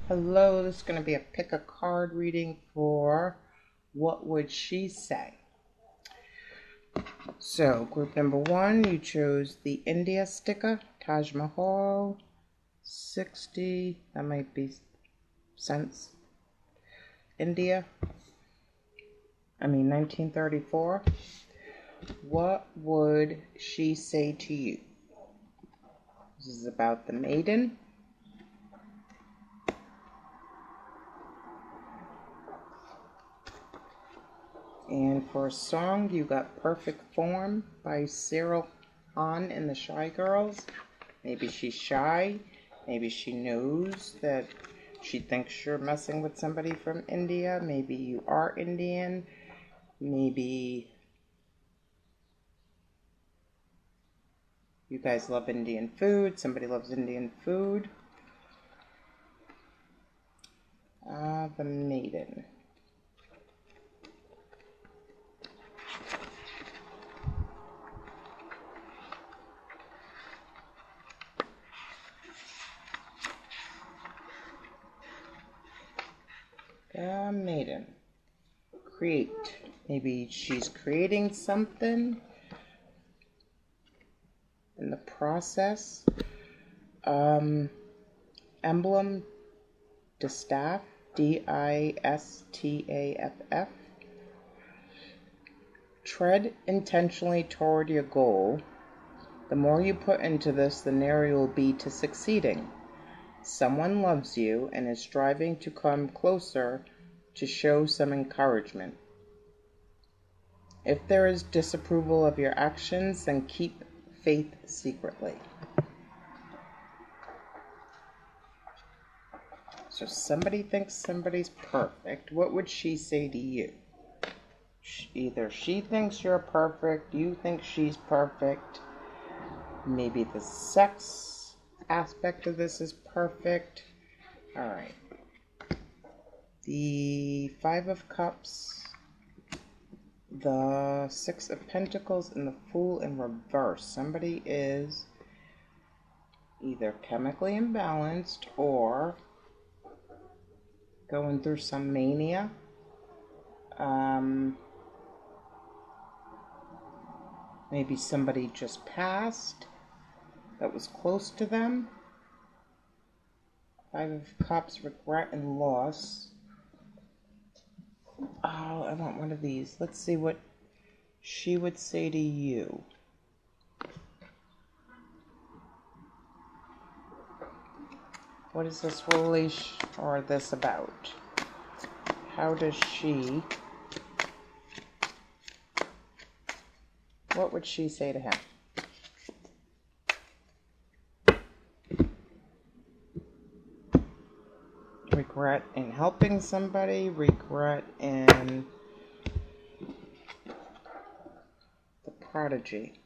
Hello, this is going to be a pick a card reading for What Would She Say? So, group number 1, you chose the India sticker, Taj Mahal, 60, that might be cents, India, 1934. What would she say to you? This is about the maiden. And for a song, you got Perfect Form by Cyril Hahn and the Shy Girls. Maybe she's shy. Maybe she knows that she thinks you're messing with somebody from India. Maybe you are Indian. Maybe you guys love Indian food. Somebody loves Indian food. The maiden. Maiden. Create. Maybe she's creating something in the process. Emblem, distaff, distaff. Tread intentionally toward your goal. The more you put into this, the nearer you will be to succeeding. Someone loves you and is striving to come closer to show some encouragement. If there is disapproval of your actions, then keep faith secretly. So somebody thinks somebody's perfect. What would she say to you? Either she thinks you're perfect, you think she's perfect. Maybe the sex aspect of this is perfect. All right. The 5 of Cups, the 6 of Pentacles, and the Fool in reverse. Somebody is either chemically imbalanced or going through some mania. Maybe somebody just passed that was close to them. 5 of Cups, regret and loss. Oh, I want one of these. Let's see what she would say to you. What is this relation or this about? How does she... What would she say to him? Regret in helping somebody, regret in the prodigy.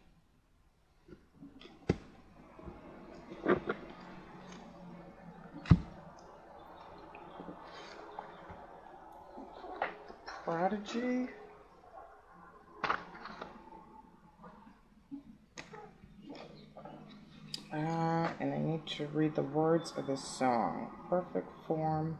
Prodigy. And I need to read the words of the song. Perfect Form.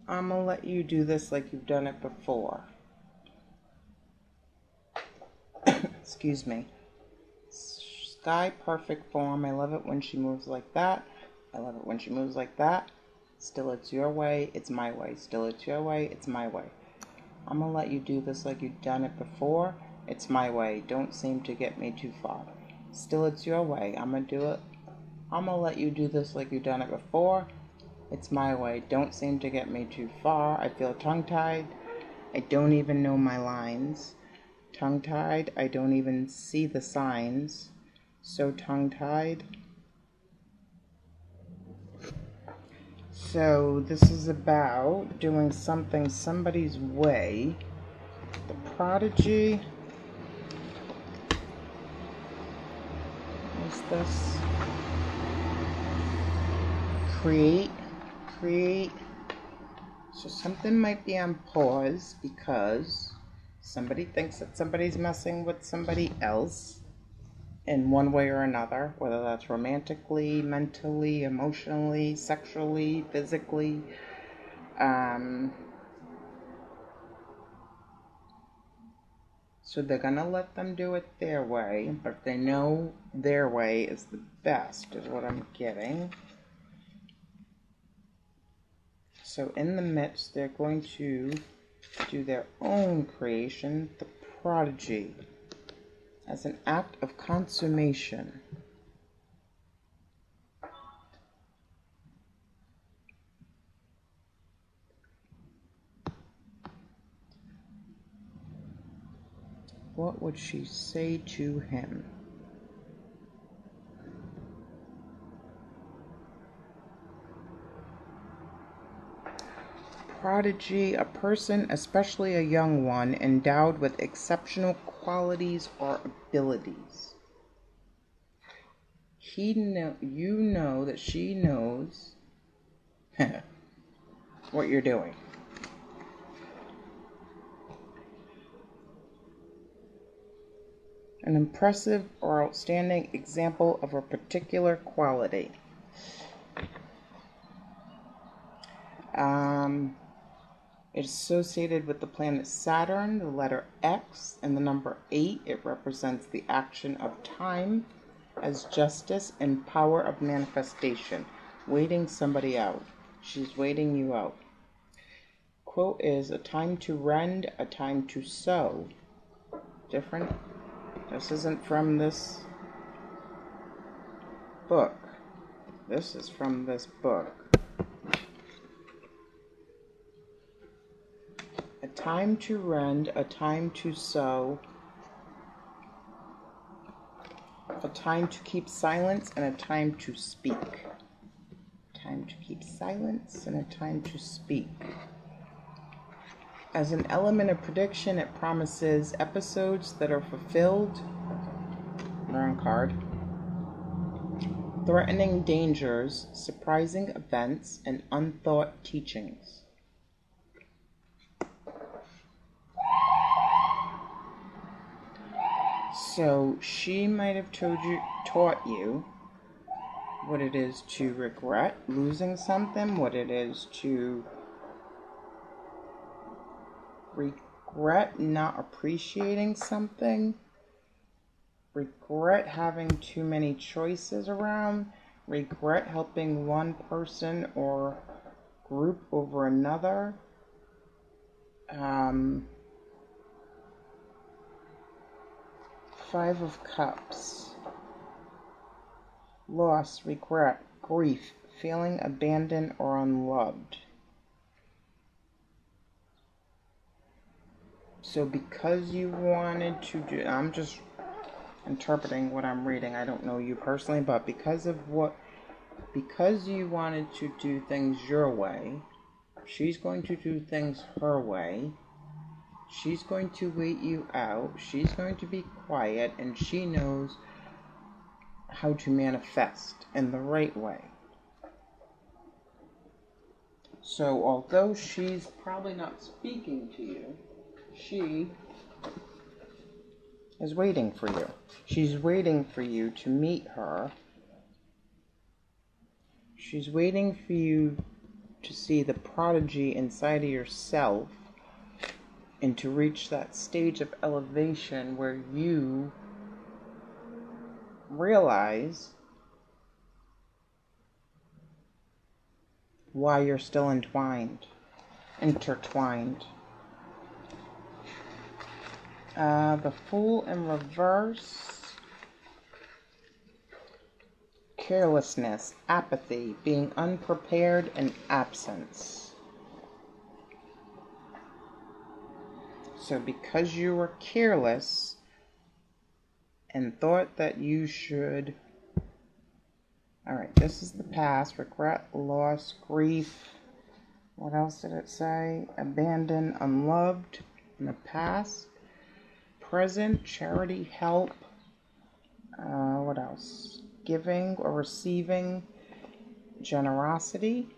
I'm gonna let you do this like you've done it before. Excuse me. Sky, perfect form. I love it when she moves like that. I love it when she moves like that. Still it's your way, it's my way. Still it's your way, it's my way. I'm gonna let you do this like you've done it before. It's my way. Don't seem to get me too far. Still it's your way. I'm gonna do it. I'm gonna let you do this like you've done it before. It's my way. Don't seem to get me too far. I feel tongue-tied. I don't even know my lines. Tongue-tied. I don't even see the signs. So tongue-tied. So this is about doing something somebody's way. The prodigy. What's this? create. So something might be on pause because somebody thinks that somebody's messing with somebody else in one way or another, whether that's romantically, mentally, emotionally, sexually, physically. So they're going to let them do it their way, but they know their way is the best, is what I'm getting. So in the midst, they're going to do their own creation, the prodigy, as an act of consummation. What would she say to him? Prodigy, a person, especially a young one, endowed with exceptional qualities or abilities. You know that she knows what you're doing. An impressive or outstanding example of a particular quality. It's associated with the planet Saturn, the letter X, and the number 8. It represents the action of time as justice and power of manifestation. Waiting somebody out. She's waiting you out. Quote is, a time to rend, a time to sow. Different. This isn't from this book. This is from this book. A time to rend, a time to sow, a time to keep silence, and a time to speak. Time to keep silence and a time to speak. As an element of prediction, it promises episodes that are fulfilled. Wrong card. Threatening dangers, surprising events, and unthought teachings. So she might have taught you what it is to regret losing something, what it is to regret not appreciating something, regret having too many choices around, regret helping one person or group over another. Five of Cups. Loss, regret, grief, feeling abandoned or unloved. So because you wanted to do, I'm just interpreting what I'm reading. I don't know you personally, but because you wanted to do things your way, she's going to do things her way. She's going to wait you out. She's going to be quiet, and she knows how to manifest in the right way. So although she's probably not speaking to you, she is waiting for you. She's waiting for you to meet her. She's waiting for you to see the prodigy inside of yourself and to reach that stage of elevation where you realize why you're still intertwined. The Fool in reverse. Carelessness, apathy, being unprepared, and absence. So because you were careless and thought that you should... Alright, this is the past. Regret, loss, grief. What else did it say? Abandoned, unloved in the past. Present, charity, help. What else? Giving or receiving. generosity.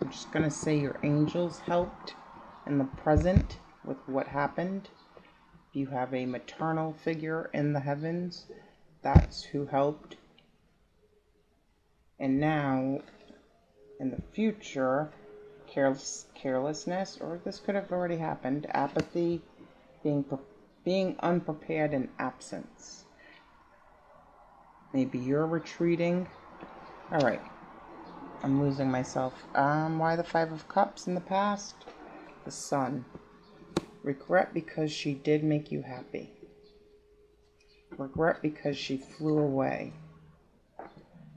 I'm just going to say your angels helped in the present with what happened. If you have a maternal figure in the heavens, that's who helped. And now, in the future, carelessness, or this could have already happened, apathy, being unprepared, and absence. Maybe you're retreating. All right. I'm losing myself. Why the Five of Cups in the past? The Sun. Regret because she did make you happy. Regret because she flew away.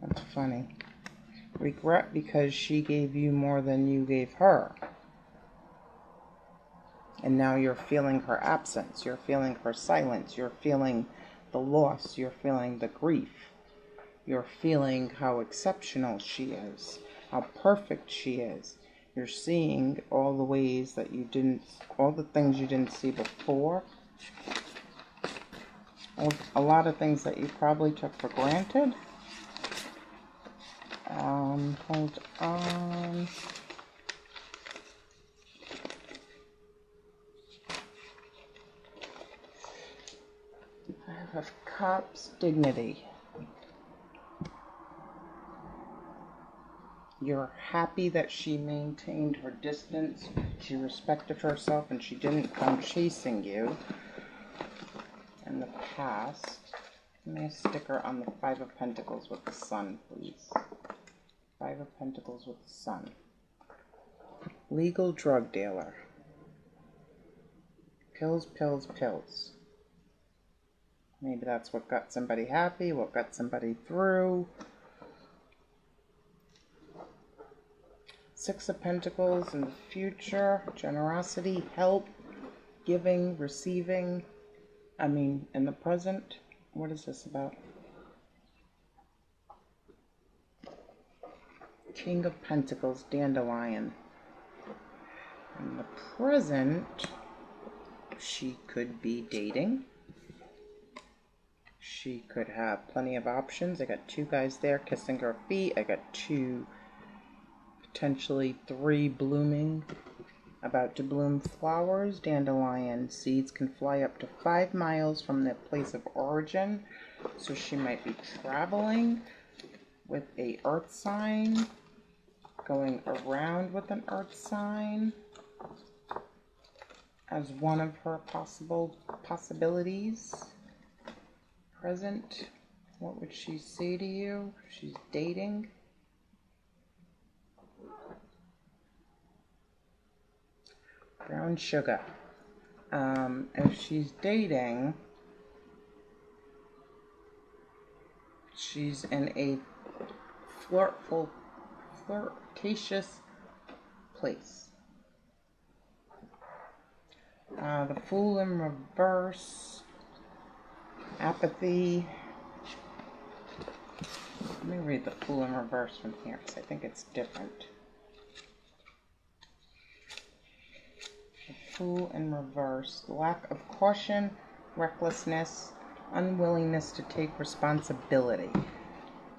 That's funny. Regret because she gave you more than you gave her. And now you're feeling her absence. You're feeling her silence. You're feeling the loss. You're feeling the grief. You're feeling how exceptional she is, how perfect she is. You're seeing all the ways that you didn't, all the things you didn't see before. A lot of things that you probably took for granted. Hold on. Five of Cups, dignity. You're happy that she maintained her distance, she respected herself, and she didn't come chasing you in the past. Give me a sticker on the Five of Pentacles with the Sun, please. Five of Pentacles with the Sun. Legal drug dealer. Pills, pills, pills. Maybe that's what got somebody happy, what got somebody through. Six of Pentacles in the future, generosity, help, giving, receiving. In the present. What is this about? King of Pentacles, dandelion. In the present, she could be dating. She could have plenty of options. I got two guys there kissing her feet. I got two, potentially three blooming, about to bloom flowers. Dandelion seeds can fly up to 5 miles from their place of origin. So she might be traveling with a earth sign, going around with an earth sign as one of her possibilities. Present, what would she say to you? She's dating. Brown sugar. If she's dating, she's in a flirtatious place. The Fool in reverse. Apathy. Let me read the Fool in reverse from here because I think it's different. The Fool in reverse. Lack of caution, recklessness, unwillingness to take responsibility.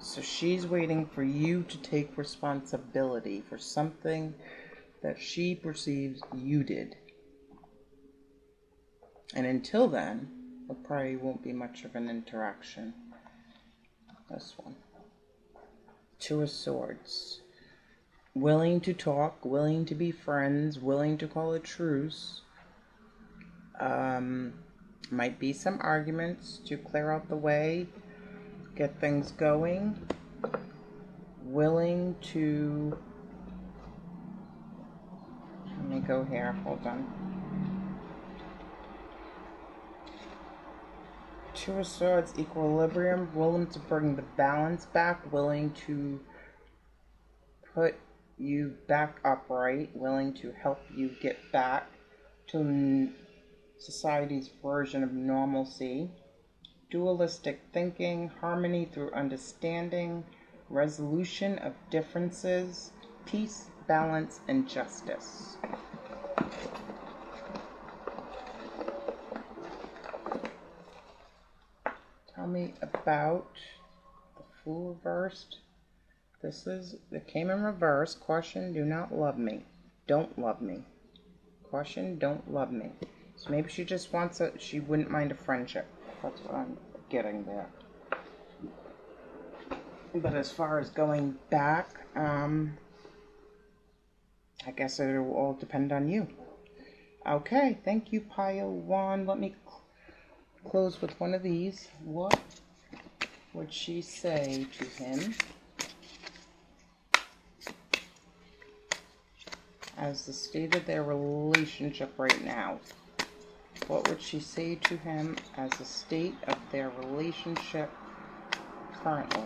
So she's waiting for you to take responsibility for something that she perceives you did. And until then, there probably won't be much of an interaction. This one. Two of Swords. Willing to talk, willing to be friends, willing to call a truce. Might be some arguments to clear out the way, get things going. Willing to... Let me go here, hold on. Two of Swords, equilibrium, willing to bring the balance back, willing to put you back upright, willing to help you get back to society's version of normalcy. Dualistic thinking, harmony through understanding, resolution of differences, peace, balance, and justice. me about the Fool reversed. It came in reverse. Caution, do not love me. Don't love me. Caution, don't love me. So maybe she just wants she wouldn't mind a friendship. That's what I'm getting there. But as far as going back, I guess it will all depend on you. Okay, thank you, Pile 1. Let me close with one of these. What would she say to him as the state of their relationship right now? What would she say to him as the state of their relationship currently?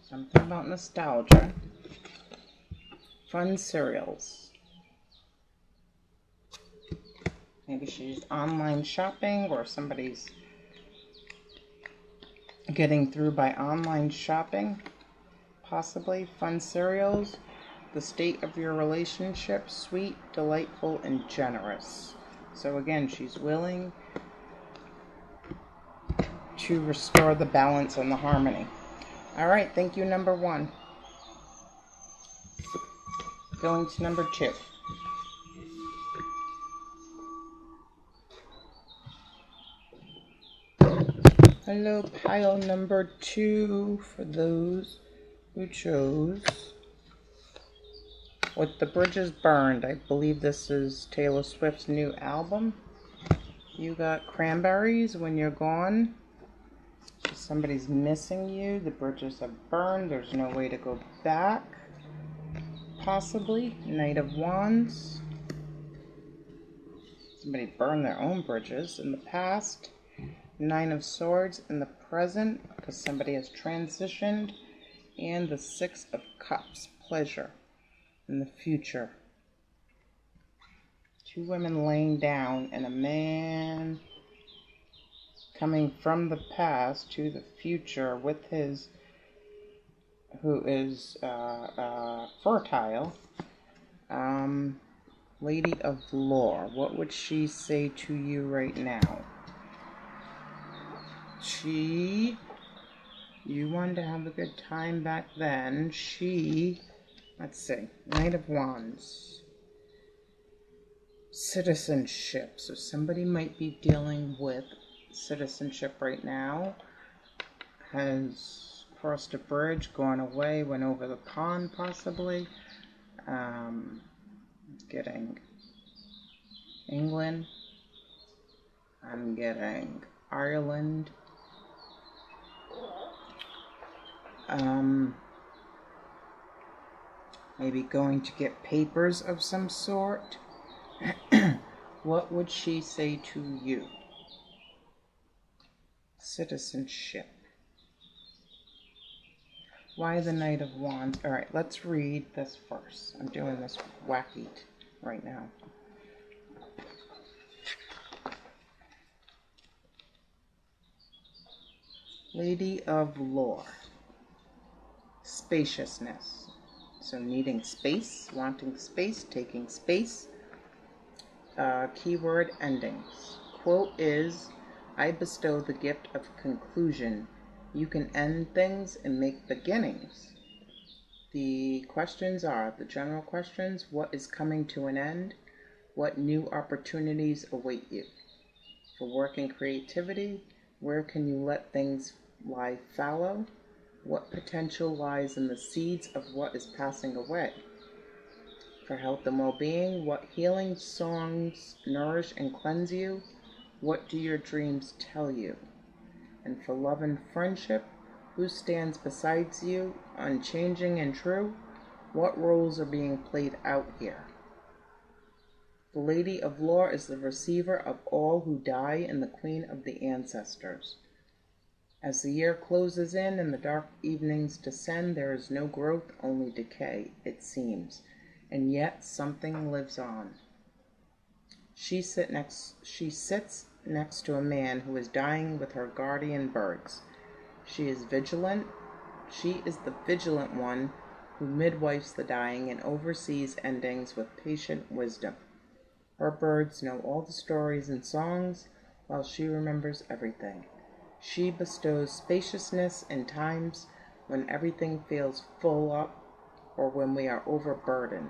Something about nostalgia. Fun cereals. Maybe she's online shopping, or somebody's getting through by online shopping. Possibly. Fun cereals. The state of your relationship, sweet, delightful, and generous. So again, she's willing to restore the balance and the harmony. All right, thank you, number 1. Going to number 2. Hello, pile number 2 for those who chose With the Bridges Burned. I believe this is Taylor Swift's new album. You got cranberries when you're gone. Somebody's missing you. The bridges have burned. There's no way to go back. Possibly. Knight of Wands. Somebody burned their own bridges in the past. Nine of Swords in the present, because somebody has transitioned. And the Six of Cups, pleasure, in the future. Two women laying down and a man coming from the past to the future with his, who is fertile, Lady of Lore. What would she say to you right now? You wanted to have a good time back then. Let's see, Knight of Wands. Citizenship. So somebody might be dealing with citizenship right now. Has crossed a bridge, gone away, went over the pond possibly. Getting England. I'm getting Ireland. Maybe going to get papers of some sort. What would she say to you? Citizenship. Why the Knight of Wands? Alright, let's read this first. I'm doing this wacky right now. Lady of Lore. Spaciousness. So needing space, wanting space, taking space. Keyword endings. Quote is, I bestow the gift of conclusion. You can end things and make beginnings. The questions are, the general questions, what is coming to an end? What new opportunities await you? For work and creativity, where can you let things lie fallow? What potential lies in the seeds of what is passing away? For health and well-being, what healing songs nourish and cleanse you? What do your dreams tell you? And for love and friendship, who stands beside you, unchanging and true? What roles are being played out here? The Lady of Lore is the receiver of all who die and the queen of the ancestors. As the year closes in and the dark evenings descend, there is no growth, only decay, it seems. And yet something lives on. She sits next to a man who is dying with her guardian birds. She is vigilant. She is the vigilant one who midwives the dying and oversees endings with patient wisdom. Her birds know all the stories and songs, while she remembers everything. She bestows spaciousness in times when everything feels full up or when we are overburdened.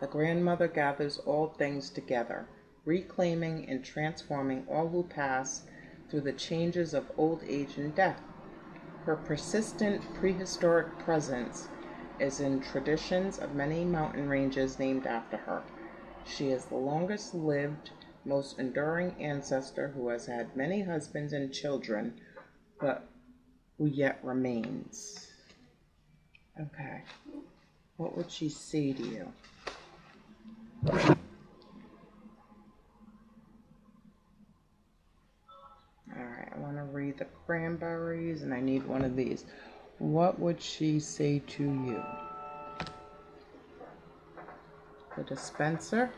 The grandmother gathers all things together, reclaiming and transforming all who pass through the changes of old age and death. Her persistent prehistoric presence is in traditions of many mountain ranges named after her. She is the longest lived, most enduring ancestor who has had many husbands and children, but who yet remains. Okay. What would she say to you? Alright, I want to read the cranberries, and I need one of these. What would she say to you? The dispenser.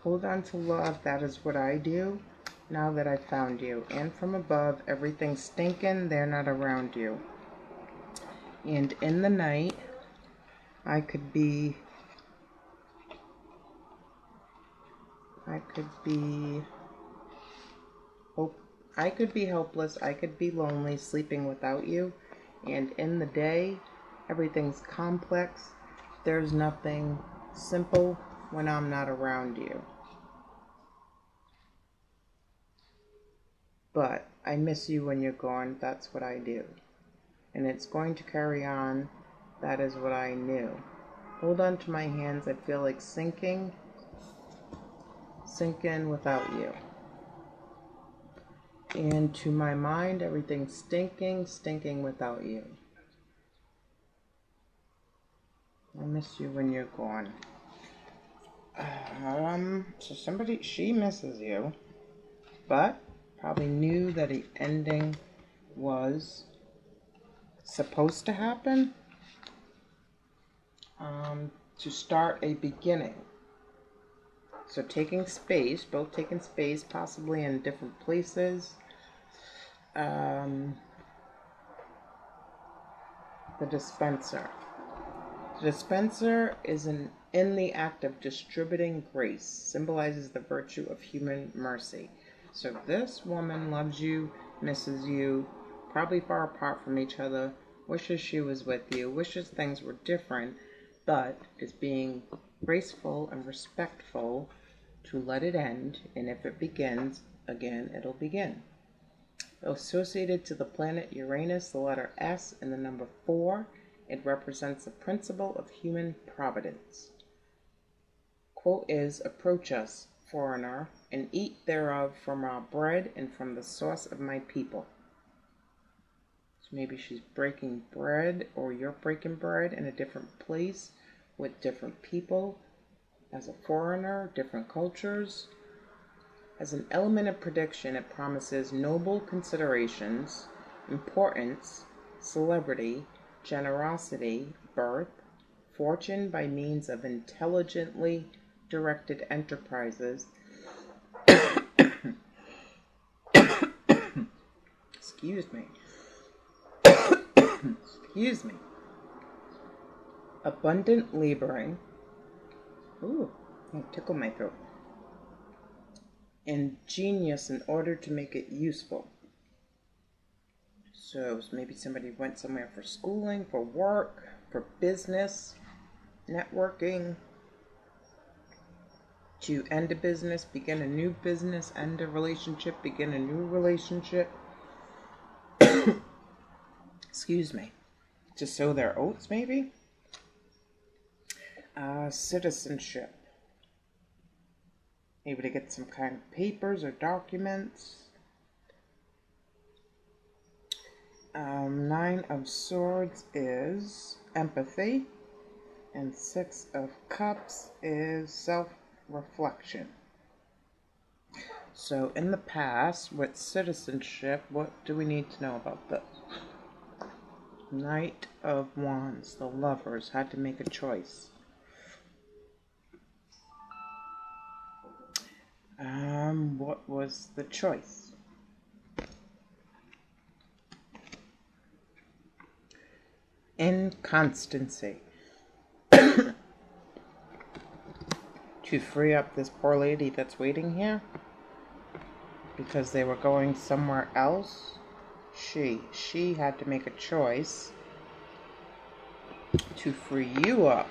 Hold on to love, that is what I do, now that I found you. And from above, everything's stinking, they're not around you. And in the night, I could be helpless, I could be lonely, sleeping without you. And in the day, everything's complex. There's nothing simple when I'm not around you. But I miss you when you're gone. That's what I do. And it's going to carry on. That is what I knew. Hold on to my hands. I feel like sinking without you. And to my mind, everything's stinking without you. I miss you when you're gone. So she misses you, but probably knew that the ending was supposed to happen, to start a beginning. So taking space, both taking space, possibly in different places. The dispenser. The dispenser is in the act of distributing grace, symbolizes the virtue of human mercy. So this woman loves you, misses you, probably far apart from each other, wishes she was with you, wishes things were different, but is being graceful and respectful to let it end, and if it begins, again, it'll begin. Associated to the planet Uranus, the letter S and the number 4, it represents the principle of human providence. Quote is, approach us, foreigner, and eat thereof from our bread and from the source of my people. So maybe she's breaking bread, or you're breaking bread in a different place with different people. As a foreigner, different cultures. As an element of prediction, it promises noble considerations, importance, celebrity, generosity, birth, fortune by means of intelligently directed enterprises, excuse me, abundant laboring, it tickled my throat, and genius in order to make it useful. So maybe somebody went somewhere for schooling, for work, for business, networking, to end a business, begin a new business, end a relationship, begin a new relationship. Excuse me. To sow their oats, maybe? Citizenship. Maybe to get some kind of papers or documents. 9 of Swords is empathy. And 6 of Cups is self-reflection. So in the past, with citizenship, what do we need to know about this? Knight of Wands, the Lovers, had to make a choice. What was the choice? Inconstancy. To free up this poor lady that's waiting here because they were going somewhere else. She had to make a choice to free you up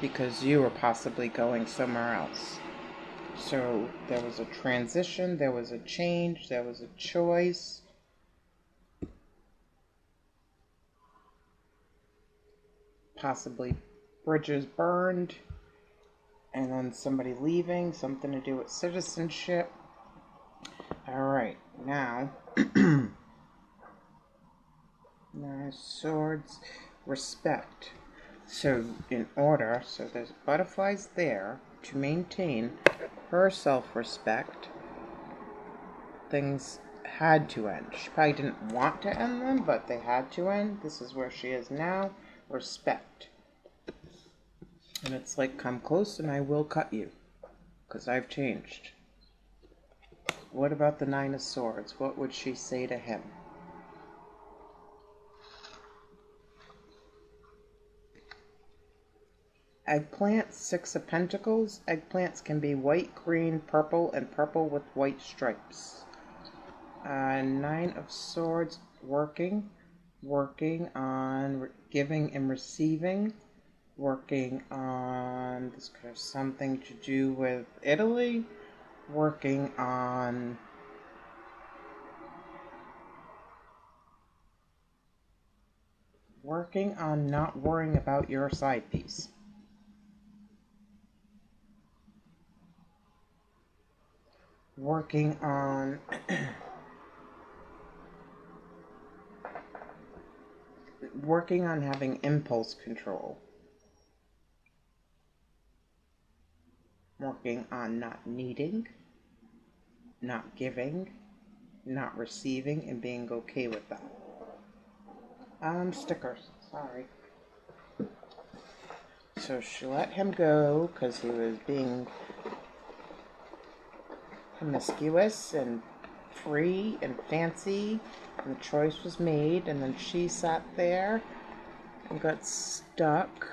because you were possibly going somewhere else. So there was a transition, there was a change, there was a choice. Possibly bridges burned, and then somebody leaving, something to do with citizenship. Alright, now, swords, respect. So in order, so there's butterflies there to maintain her self-respect. Things had to end. She probably didn't want to end them, but they had to end. This is where she is now. Respect. And it's like, come close and I will cut you, because I've changed. What about the Nine of Swords? What would she say to him? Eggplant, Six of Pentacles. Eggplants can be white, green, purple, and purple with white stripes. Nine of Swords, working on giving and receiving, working on, this could have something to do with Italy, working on not worrying about your side piece. Working on having impulse control. Working on not needing, not giving, not receiving, and being okay with that. Stickers, sorry. So she let him go because he was being promiscuous and free and fancy, and the choice was made, and then she sat there and got stuck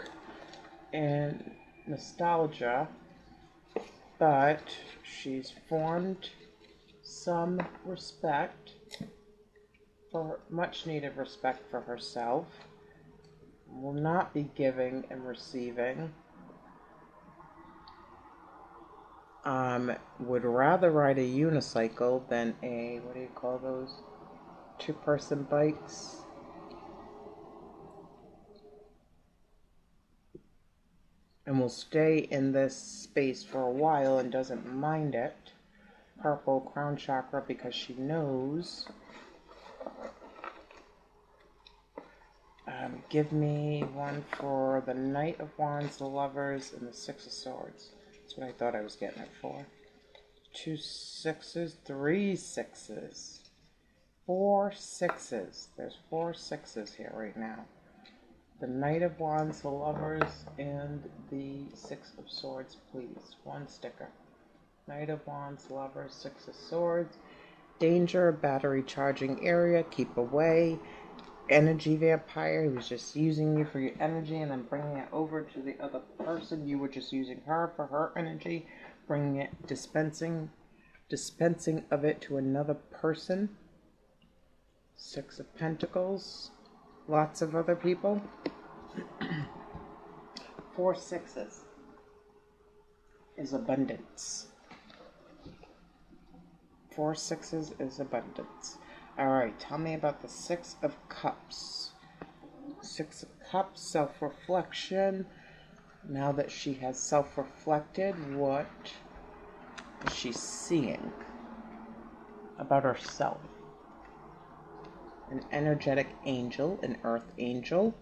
in nostalgia, but she's formed some respect, for much needed respect for herself, will not be giving and receiving. Would rather ride a unicycle than a, what do you call those, two-person bikes? And will stay in this space for a while and doesn't mind it. Purple crown chakra, because she knows. Give me one for the Knight of Wands, the Lovers, and the Six of Swords. That's what I thought I was getting it for. 2 6s, 3 6s, 4 6s. There's 4 6s here right now. The Knight of Wands, the Lovers, and the Six of Swords, please. One sticker. Knight of Wands, Lovers, Six of Swords. Danger, battery charging area, keep away. Energy vampire, he was just using you for your energy and then bringing it over to the other person. You were just using her for her energy, bringing it, dispensing of it to another person. Six of Pentacles, lots of other people. 4 6s is abundance. 4 6s is abundance. Alright, tell me about the Six of Cups. Six of Cups, self-reflection. Now that she has self-reflected, what is she seeing about herself? An energetic angel, an earth angel.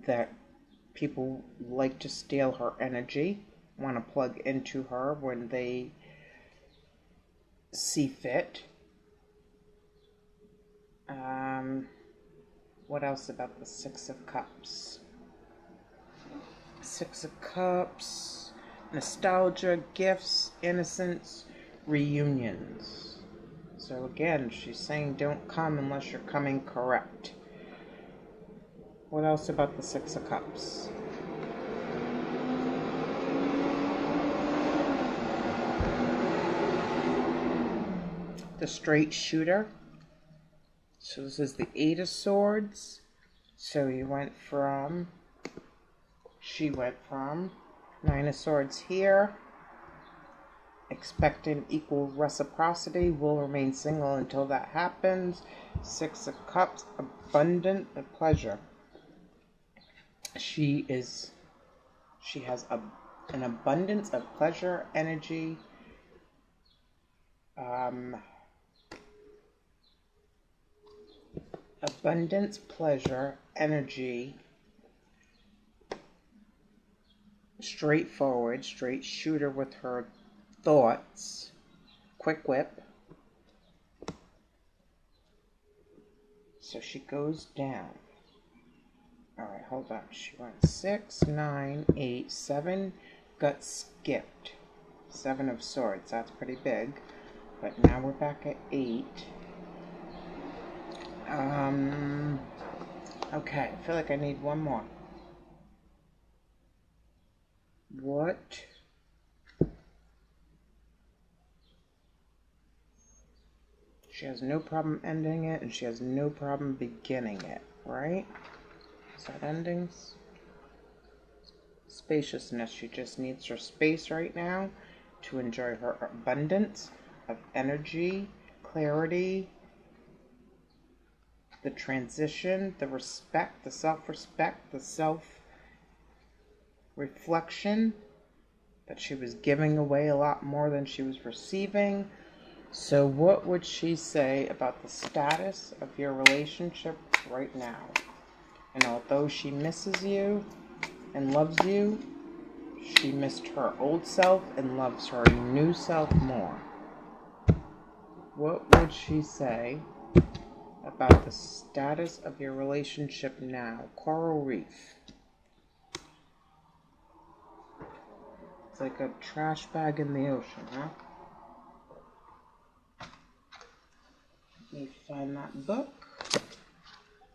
That people like to steal her energy, want to plug into her when they see fit. What else about the Six of Cups? Six of Cups, nostalgia, gifts, innocence, reunions. So again, she's saying don't come unless you're coming correct. What else about the Six of Cups? The straight shooter. So this is the Eight of Swords. So she went from Nine of Swords here. Expecting equal reciprocity, will remain single until that happens. Six of Cups, abundant of pleasure. She has an abundance of pleasure, energy, abundance, pleasure, energy, straightforward, straight shooter with her thoughts, quick whip. So she goes down. Alright, hold on. She went 6, 9, 8, 7, got skipped. 7 of Swords, that's pretty big. But now we're back at 8. Okay, I feel like I need one more. What? She has no problem ending it, and she has no problem beginning it, right? Is that endings? Spaciousness. She just needs her space right now to enjoy her abundance of energy, clarity, the transition, the respect, the self-respect, the self-reflection that she was giving away a lot more than she was receiving. So what would she say about the status of your relationship right now? And although she misses you and loves you, she missed her old self and loves her new self more. What would she say about the status of your relationship now? Coral Reef. It's like a trash bag in the ocean, huh? Let me find that book.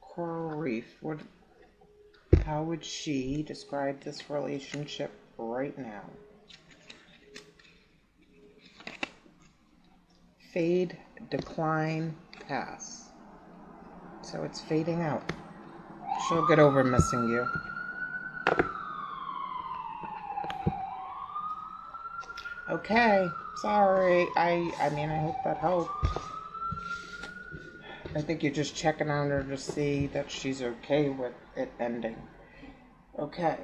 Coral Reef. How would she describe this relationship right now? Fade, decline, pass. So it's fading out. She'll get over missing you. Okay, sorry. I mean, I hope that helped. I think you're just checking on her to see that she's okay with it ending. Okay,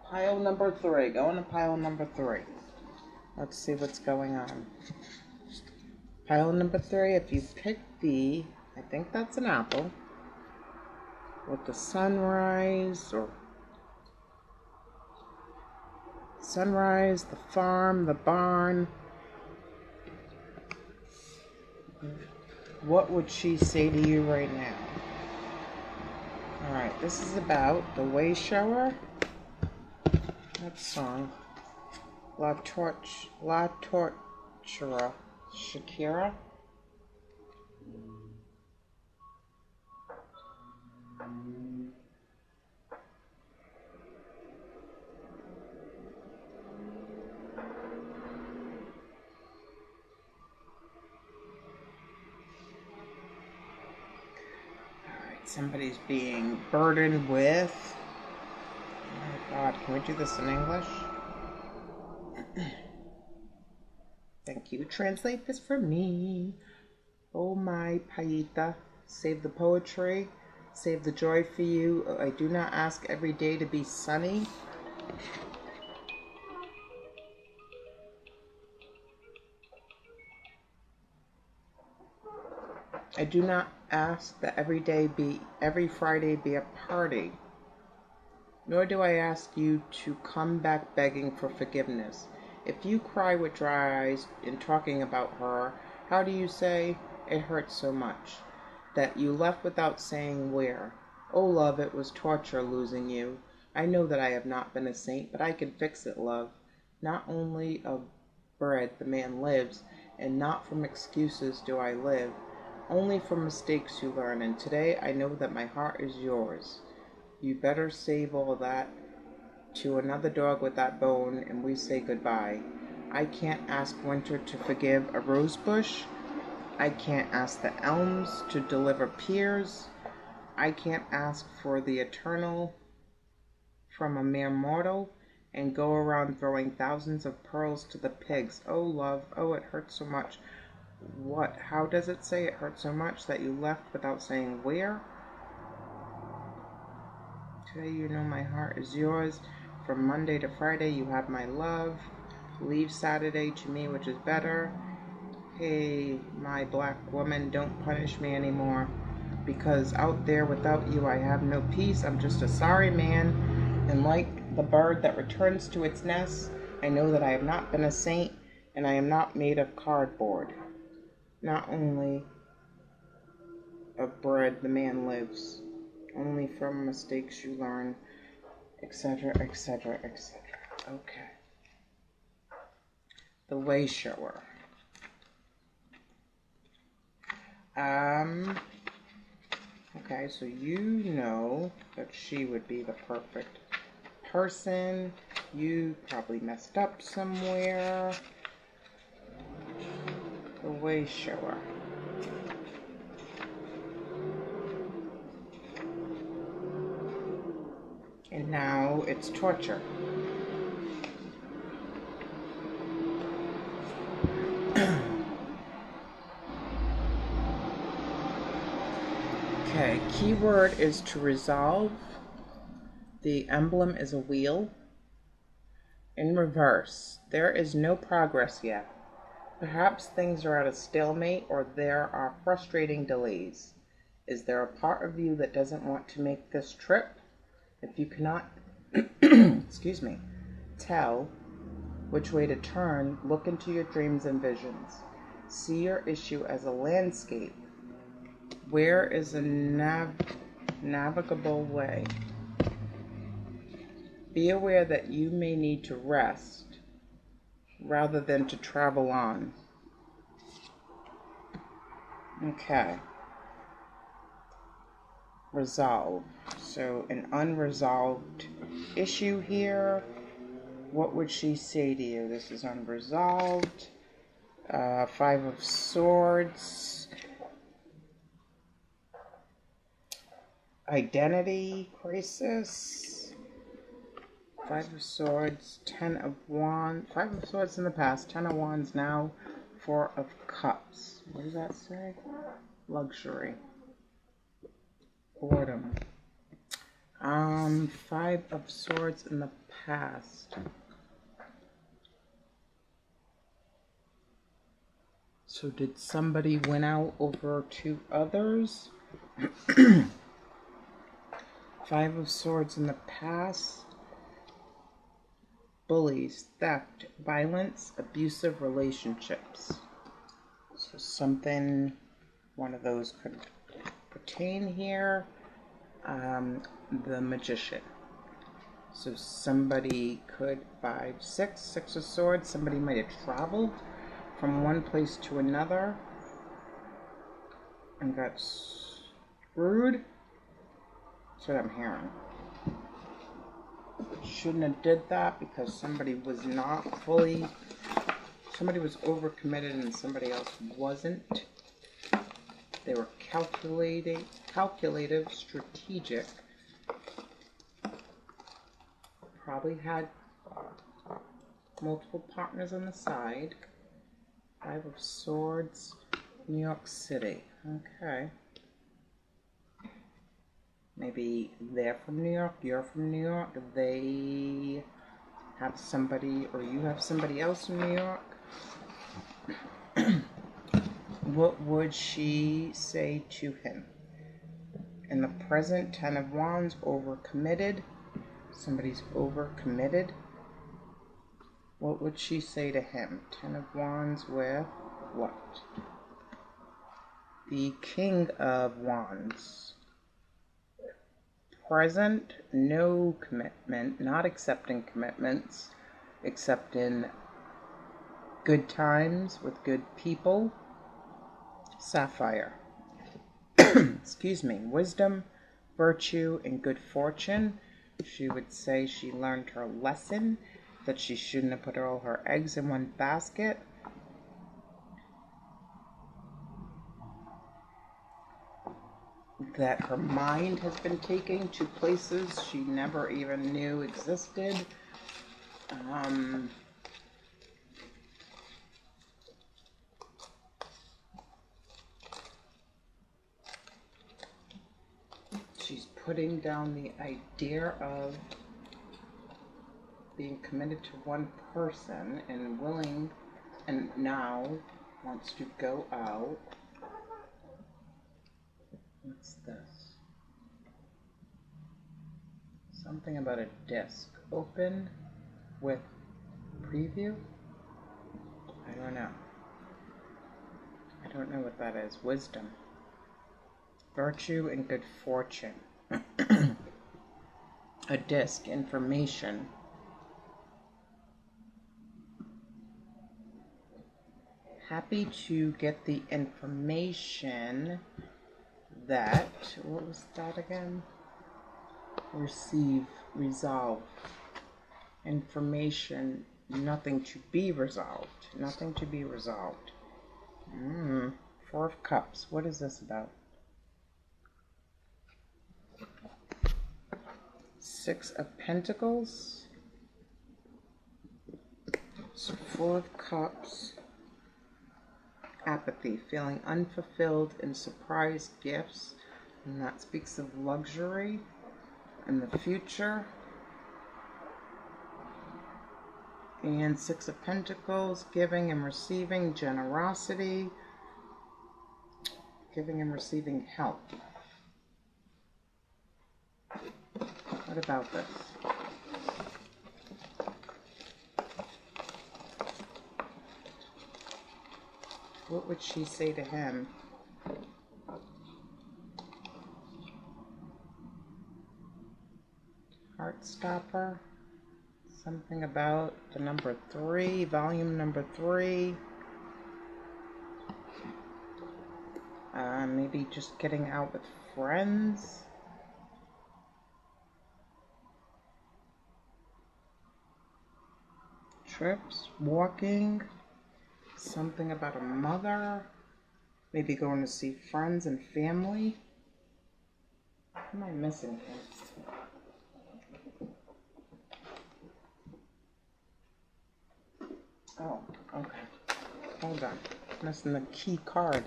pile number 3. Going to pile number 3. Let's see what's going on. Pile number 3, if you pick I think that's an apple, with the sunrise, the farm, the barn. What would she say to you right now? Alright, this is about the way shower. That song. La Tortura. Shakira. Somebody's being burdened with... Oh my God, can we do this in English? Thank you. Translate this for me. Oh my Paita, save the poetry, save the joy for you. I do not ask every day to be sunny. I do not ask that every Friday be a party. Nor do I ask you to come back begging for forgiveness. If you cry with dry eyes in talking about her, how do you say, it hurts so much? that you left without saying where. Oh, love, it was torture losing you. I know that I have not been a saint, but I can fix it, love. Not only of bread the man lives, and not from excuses do I live, only from mistakes you learn, and today I know that my heart is yours. You better save all that to another dog with that bone, and we say goodbye. I can't ask winter to forgive a rose bush. I can't ask the elms to deliver pears. I can't ask for the eternal from a mere mortal, and go around throwing thousands of pearls to the pigs. Oh, love, oh, it hurts so much. What? How does it say it hurts so much that you left without saying where? Today you know my heart is yours. From Monday to Friday you have my love. Leave Saturday to me, which is better. Hey, my black woman, don't punish me anymore. Because out there without you I have no peace. I'm just a sorry man. And like the bird that returns to its nest, I know that I have not been a saint, and I am not made of cardboard. Not only of bread the man lives, only from mistakes you learn, etc., etc., etc. Okay. The way shower. Okay, so you know that she would be the perfect person. You probably messed up somewhere. The way shower. And now it's torture. Okay, keyword is to resolve. The emblem is a wheel. In reverse, there is no progress yet. Perhaps things are at a stalemate, or there are frustrating delays. Is there a part of you that doesn't want to make this trip? If you cannot, excuse me, tell which way to turn, look into your dreams and visions. See your issue as a landscape. Where is a navigable way? Be aware that you may need to rest rather than to travel on. Okay. Resolve. So an unresolved issue here. What would she say to you? This is unresolved. 5 of Swords. Identity crisis. 5 of Swords. 10 of Wands. 5 of Swords in the past. 10 of Wands now. 4 of Cups. What does that say? Luxury. Boredom. 5 of Swords in the past. So did somebody win out over 2 others? 5 of Swords in the past. Bullies, theft, violence, abusive relationships. So something, one of those could pertain here. The Magician. So somebody could 5, 6 of Swords. Somebody might have traveled from one place to another and got screwed. That's what I'm hearing. Shouldn't have did that because somebody was not fully, somebody was overcommitted and somebody else wasn't. They were calculative, strategic. Probably had multiple partners on the side. 5 of Swords, New York City. Okay. Maybe they're from New York, you're from New York, they have somebody, or you have somebody else in New York. What would she say to him? In the present, 10 of Wands, overcommitted. Somebody's overcommitted. What would she say to him? 10 of Wands with what? The King of Wands. Present, no commitment, not accepting commitments, except in good times with good people. Sapphire. Excuse me. Wisdom, virtue, and good fortune. She would say she learned her lesson, that she shouldn't have put all her eggs in one basket. That her mind has been taken to places she never even knew existed. She's putting down the idea of being committed to one person and willing, and now wants to go out. What's this? Something about a disc. Open with preview? I don't know. I don't know what that is. Wisdom. Virtue and good fortune. A disc. Information. Happy to get the information that, what was that again? Receive, resolve. Information, nothing to be resolved. Nothing to be resolved. Four of Cups. What is this about? Six of Pentacles. So Four of Cups. Apathy, feeling unfulfilled in surprise gifts, and that speaks of luxury in the future. And Six of Pentacles, giving and receiving, generosity, giving and receiving help. What about this? What would she say to him? Heartstopper. Something about the number 3, volume number 3. Maybe just getting out with friends. Trips, walking. Something about a mother, maybe going to see friends and family. What am I missing here? Oh, okay. Hold on. Missing the key card.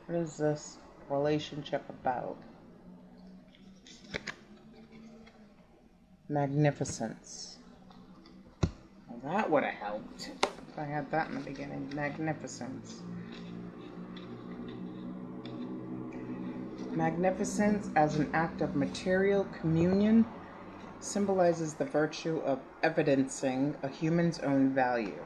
What is this relationship about? Magnificence. Well, that would have helped. I had that in the beginning. Magnificence. Magnificence as an act of material communion symbolizes the virtue of evidencing a human's own value.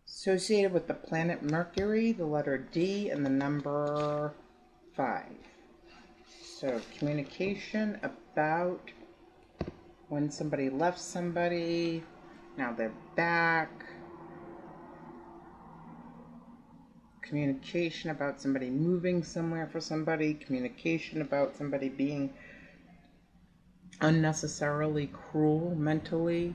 Associated with the planet Mercury, the letter D, and the number 5. So communication about when somebody left somebody, now they're back. Communication about somebody moving somewhere for somebody. Communication about somebody being unnecessarily cruel mentally.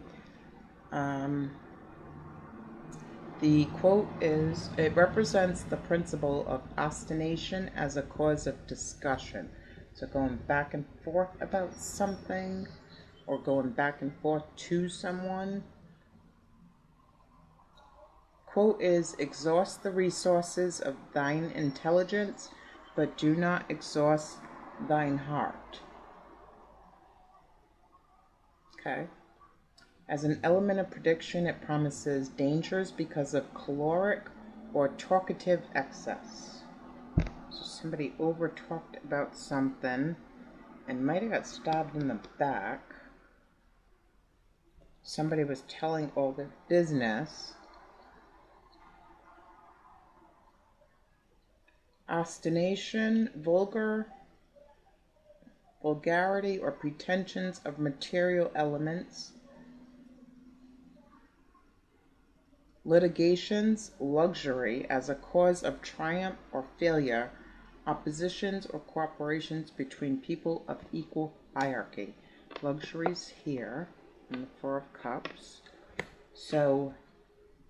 The quote is, it represents the principle of ostination as a cause of discussion. So going back and forth about something, or going back and forth to someone. Quote is, exhaust the resources of thine intelligence, but do not exhaust thine heart. Okay. As an element of prediction, it promises dangers because of caloric or talkative excess. So somebody over-talked about something and might have got stabbed in the back. Somebody was telling all their business. Ostination, vulgarity or pretensions of material elements. Litigations, luxury as a cause of triumph or failure. Oppositions or cooperations between people of equal hierarchy. Luxuries here in the Four of Cups. So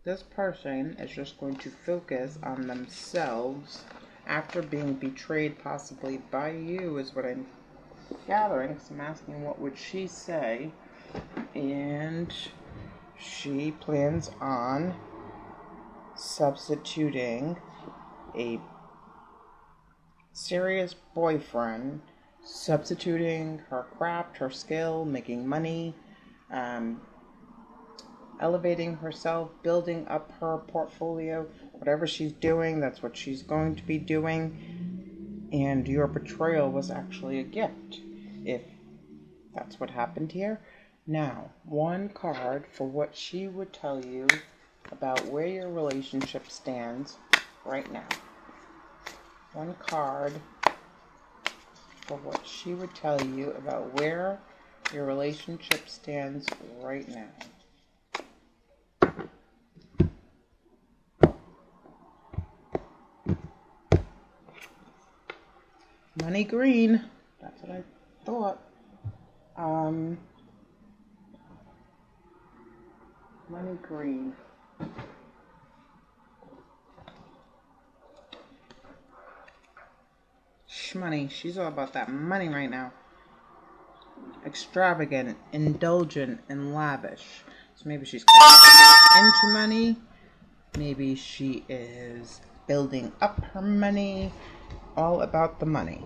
this person is just going to focus on themselves after being betrayed possibly by you, is what I'm gathering. So I'm asking, what would she say? And she plans on substituting a serious boyfriend, substituting her craft, her skill, making money, elevating herself, building up her portfolio. Whatever she's doing, that's what she's going to be doing. And your betrayal was actually a gift, if that's what happened here. Now, one card for what she would tell you about where your relationship stands right now. One card for what she would tell you about where your relationship stands right now. Money green. That's what I thought. Money green. Money. She's all about that money right now. Extravagant, indulgent, and lavish. So maybe she's into money. Maybe she is building up her money. All about the money.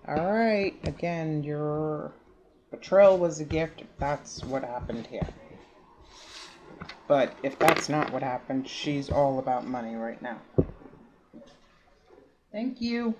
Alright, again, your betrayal was a gift. That's what happened here. But if that's not what happened, she's all about money right now. Thank you.